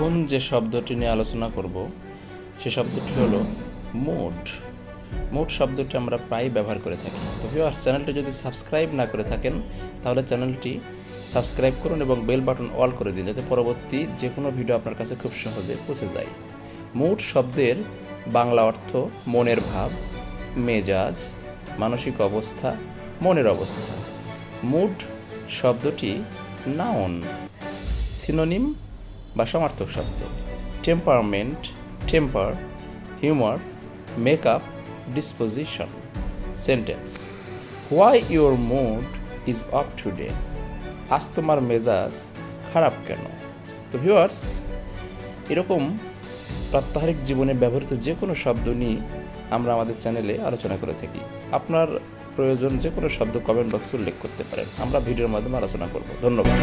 এখন যে শব্দটি নিয়ে আলোচনা করব সে শব্দটি হলো মুড। মুড শব্দটি আমরা প্রায় ব্যবহার করে থাকি। তো ভিউয়ার্স, চ্যানেলটি যদি সাবস্ক্রাইব না করে থাকেন তাহলে চ্যানেলটি সাবস্ক্রাইব করুন এবং বেল বাটন অল করে দিন, যাতে পরবর্তী যে কোনো ভিডিও আপনার কাছে খুব সহজে পৌঁছে যায়। মুড শব্দের বাংলা অর্থ মনের ভাব, মেজাজ, মানসিক অবস্থা, মনের অবস্থা। মুড শব্দটি নাউন, সিনোনিম বা সমার্থক শব্দ। Temperament, temper, humour, makeup, disposition. Sentence: why your mood is off today? আজ তোমার মেজাজ খারাপ কেন? তো ভিউয়ার্স, এরকম প্রাত্যহিক জীবনে ব্যবহৃত যে কোনো শব্দ নিয়ে আমরা আমাদের চ্যানেলে আলোচনা করে থাকি। আপনার প্রয়োজন যে কোনো শব্দ কমেন্ট বক্সে উল্লেখ করতে পারেন, আমরা ভিডিওর মাধ্যমে আলোচনা করব। ধন্যবাদ।